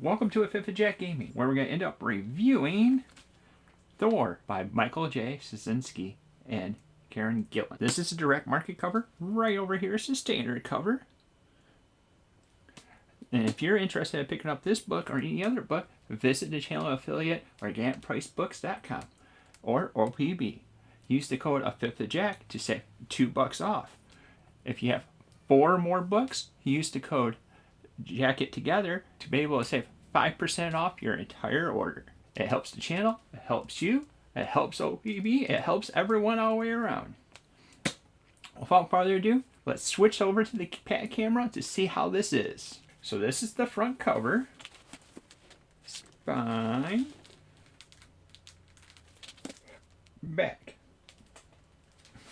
Welcome to a Fifth of Jack Gaming, where we're going to end up reviewing Thor by Michael J. Stracznski and Gillen. This is a direct market cover. Right over here is the standard cover. And if you're interested in picking up this book or any other book, visit the channel affiliate organicpricebooks.com or OPB. Use the code A Fifth of Jack to save $2 off. If you have 4 more books, use the code Jack It Together to be able to save 5% off your entire order. It helps the channel, it helps you, it helps OPB, it helps everyone all the way around. Without further ado, let's switch over to the camera to see how this is. So this is the front cover. Spine. Back.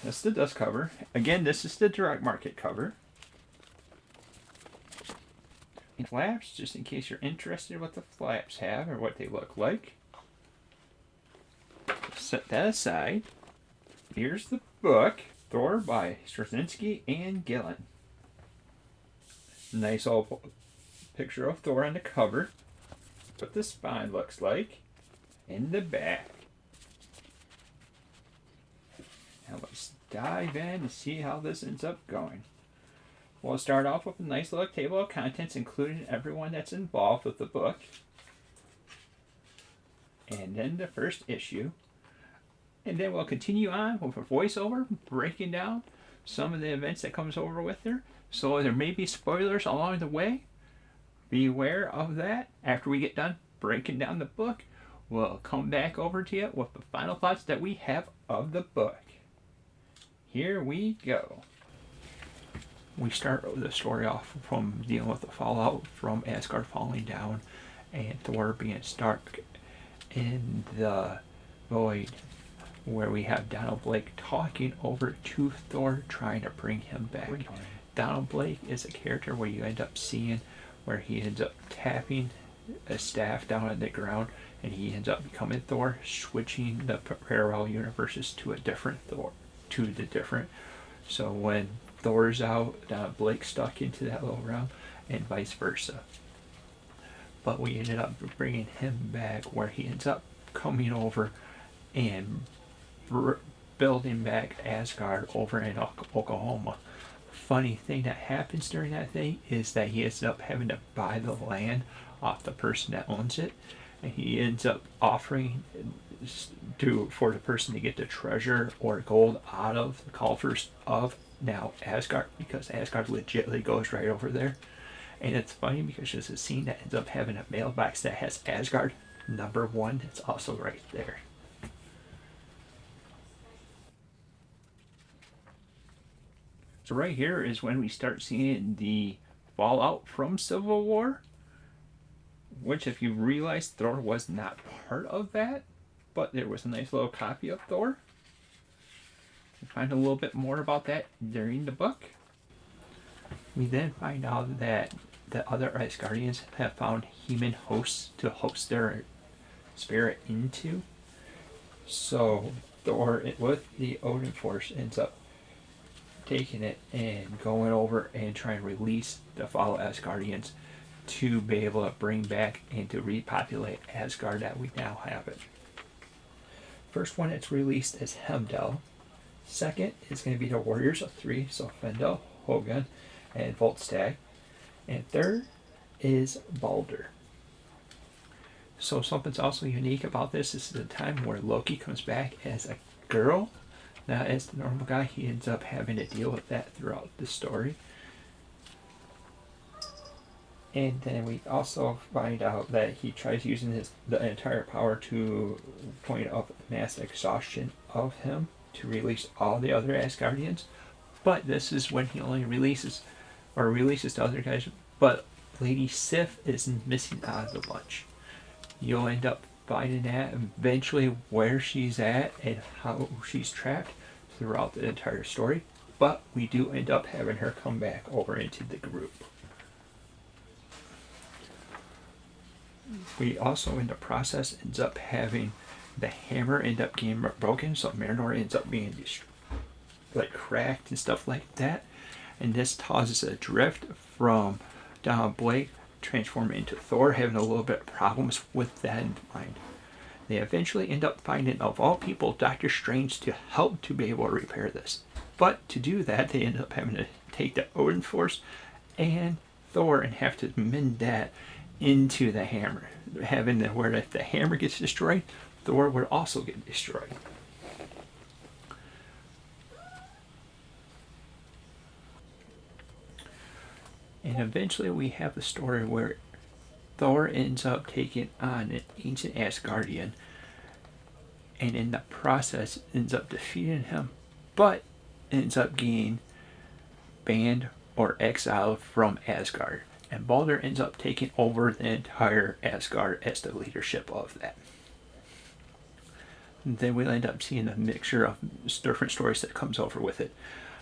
That's the dust cover. Again, this is the direct market cover. Flaps, just in case you're interested in what the flaps have or what they look like. Set that aside. Here's the book, Thor by Stracznski and Gillen. Nice old picture of Thor on the cover. What the spine looks like in the back. Now let's dive in and see how this ends up going. We'll start off with a nice little table of contents including everyone that's involved with the book. And then the first issue. And then we'll continue on with a voiceover breaking down some of the events that comes over with her. So there may be spoilers along the way. Beware of that. After we get done breaking down the book, we'll come back over to you with the final thoughts that we have of the book. Here we go. We start the story off from dealing with the fallout from Asgard falling down and Thor being stuck in the void, where we have Donald Blake talking over to Thor, trying to bring him back. Donald Blake is a character where you end up seeing where he ends up tapping a staff down on the ground and he ends up becoming Thor, switching the parallel universes to a different Thor, so when Thor's out, Blake's stuck into that little realm, and vice versa. But we ended up bringing him back, where he ends up coming over and building back Asgard over in Oklahoma. Funny thing that happens during that thing is that he ends up having to buy the land off the person that owns it, and he ends up offering for the person to get the treasure or gold out of the coffers of now Asgard, because Asgard legitimately goes right over there. And it's funny because there's a scene that ends up having a mailbox that has Asgard #1. It's also right there. So right here is when we start seeing the fallout from Civil War, which, if you realize, Thor was not part of that, but there was a nice little copy of Thor. We find a little bit more about that during the book. We then find out that the other Asgardians have found human hosts to host their spirit into. So Thor, with the Odin Force, ends up taking it and going over and trying to release the fellow Asgardians to be able to bring back and to repopulate Asgard that we now have it. First one it's released is Heimdall. Second is going to be the Warriors of 3, so Fendel, Hogun, and Volstagg. And third is Balder. So something's also unique about this. This is a time where Loki comes back as a girl. Now, as the normal guy, he ends up having to deal with that throughout the story. And then we also find out that he tries using the entire power to point up mass exhaustion of him to release all the other Asgardians. But this is when he only releases the other guys. But Lady Sif is missing out of the bunch. You'll end up finding that eventually where she's at and how she's trapped throughout the entire story. But we do end up having her come back over into the group. We also, in the process, ends up having the hammer end up getting broken, so Marinor ends up being like cracked and stuff like that, and this causes a drift from Donald Blake transform into Thor, having a little bit of problems with that in mind. They eventually end up finding, of all people, Doctor Strange to help to be able to repair this. But to do that, they end up having to take the Odin Force and Thor and have to mend that into the hammer. Having the, where if the hammer gets destroyed, Thor would also get destroyed. And eventually we have the story where Thor ends up taking on an ancient Asgardian, and in the process ends up defeating him, but ends up getting banned or exiled from Asgard. And Baldur ends up taking over the entire Asgard as the leadership of that. And then we'll end up seeing a mixture of different stories that comes over with it.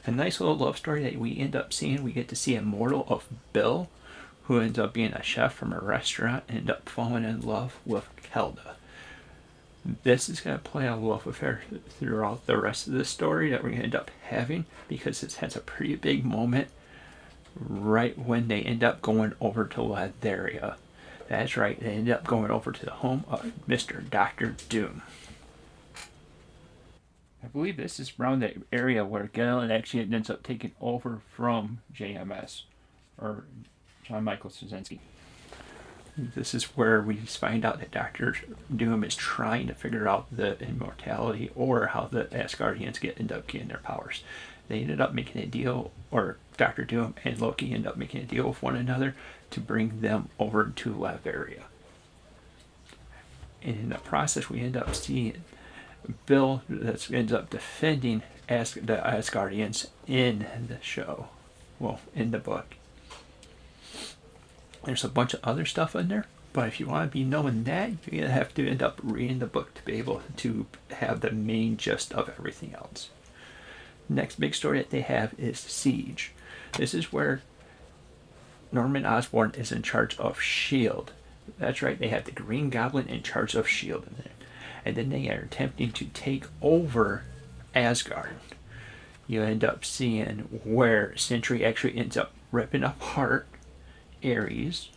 A nice little love story that we end up seeing. We get to see a mortal of Bill, who ends up being a chef from a restaurant, and end up falling in love with Kelda. This is going to play a love affair throughout the rest of the story that we're going to end up having, because it has a pretty big moment right when they end up going over to Latveria. That's right, they end up going over to the home of Mr. Dr. Doom. I believe this is around the area where Gillen actually ends up taking over from JMS, or John Michael Stracznski. This is where we find out that Dr. Doom is trying to figure out the immortality, or how the Asgardians end up getting their powers. They ended up making a deal, or Dr. Doom and Loki end up making a deal with one another to bring them over to Latveria. And in the process, we end up seeing Bill that ends up defending the Asgardians in the show. Well, in the book. There's a bunch of other stuff in there, but if you want to be knowing that, you're going to have to end up reading the book to be able to have the main gist of everything else. Next big story that they have is Siege. This is where Norman Osborn is in charge of S.H.I.E.L.D. That's right, they have the Green Goblin in charge of S.H.I.E.L.D. in there. And then they are attempting to take over Asgard. You end up seeing where Sentry actually ends up ripping apart Ares,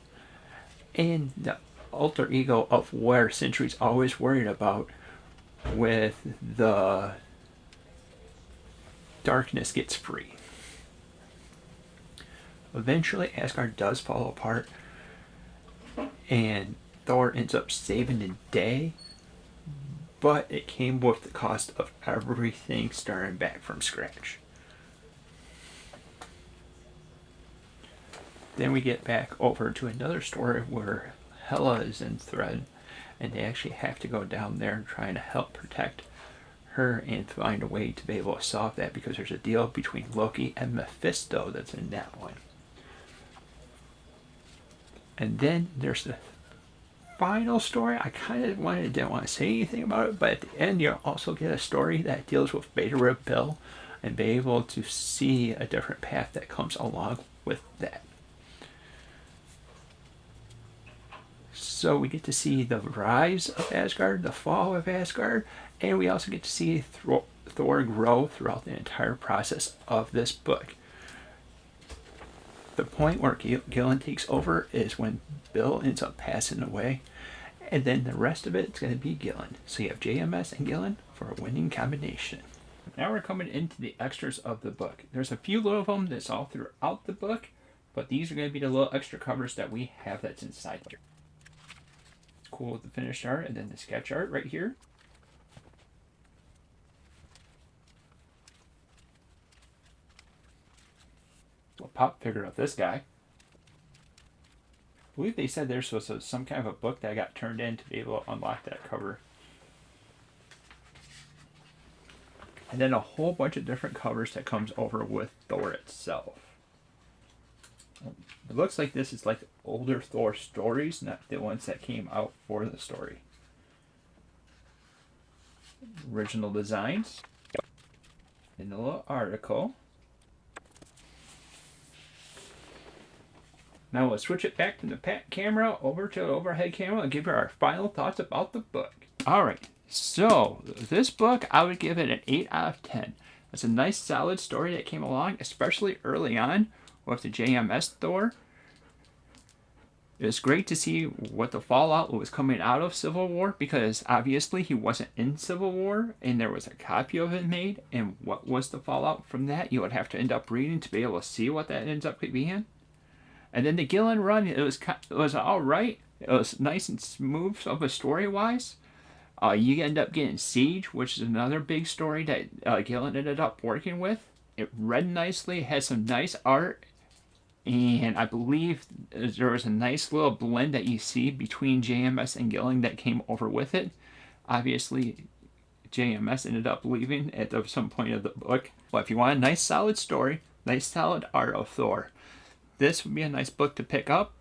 and the alter ego of where Sentry's always worried about with the darkness gets free. Eventually Asgard does fall apart, and Thor ends up saving the day, but it came with the cost of everything starting back from scratch. Then we get back over to another story where Hela is in thread, and they actually have to go down there trying to help protect her and find a way to be able to solve that, because there's a deal between Loki and Mephisto that's in that one. And then there's the final story. I kind of didn't want to say anything about it, but at the end you'll also get a story that deals with Beta Ray Bill, and be able to see a different path that comes along with that. So we get to see the rise of Asgard, the fall of Asgard, and we also get to see Thor grow throughout the entire process of this book. The point where Gillen takes over is when Bill ends up passing away, and then the rest of it's going to be Gillen. So you have JMS and Gillen for a winning combination. Now we're coming into the extras of the book. There's a few little of them that's all throughout the book, but these are going to be the little extra covers that we have that's inside here. It's cool with the finished art, and then the sketch art right here. A pop figure of this guy. I believe they said there's some kind of a book that got turned in to be able to unlock that cover. And then a whole bunch of different covers that comes over with Thor itself. It looks like this is like older Thor stories, not the ones that came out for the story. Original designs. In the little article. Now we'll switch it back from the camera over to the overhead camera and give you our final thoughts about the book. Alright, so this book, I would give it an 8 out of 10. It's a nice solid story that came along, especially early on with the JMS Thor. It was great to see what the fallout was coming out of Civil War, because obviously he wasn't in Civil War and there was a copy of it made, and what was the fallout from that? You would have to end up reading to be able to see what that ends up being. And then the Gillen run, it was all right. It was nice and smooth of a story wise. You end up getting Siege, which is another big story that Gillen ended up working with. It read nicely, it had some nice art, and I believe there was a nice little blend that you see between JMS and Gillen that came over with it. Obviously, JMS ended up leaving at some point of the book. But if you want a nice solid story, nice solid art of Thor, this would be a nice book to pick up.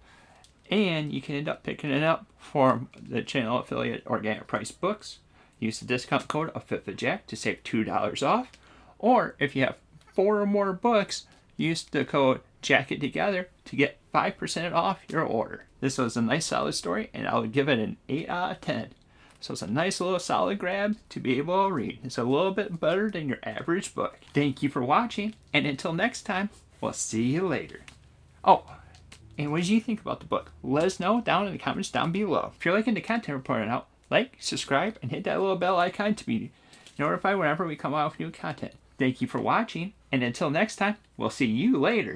And you can end up picking it up from the channel affiliate Organic Price Books. Use the discount code of 5th of Jack to save $2 off. Or if you have 4 or more books, use the code Jacket Together to get 5% off your order. This was a nice solid story, and I would give it an 8 out of 10. So it's a nice little solid grab to be able to read. It's a little bit better than your average book. Thank you for watching, and until next time, we'll see you later. Oh, and what did you think about the book? Let us know down in the comments down below. If you're liking the content we're putting out, like, subscribe, and hit that little bell icon to be notified whenever we come out with new content. Thank you for watching, and until next time, we'll see you later.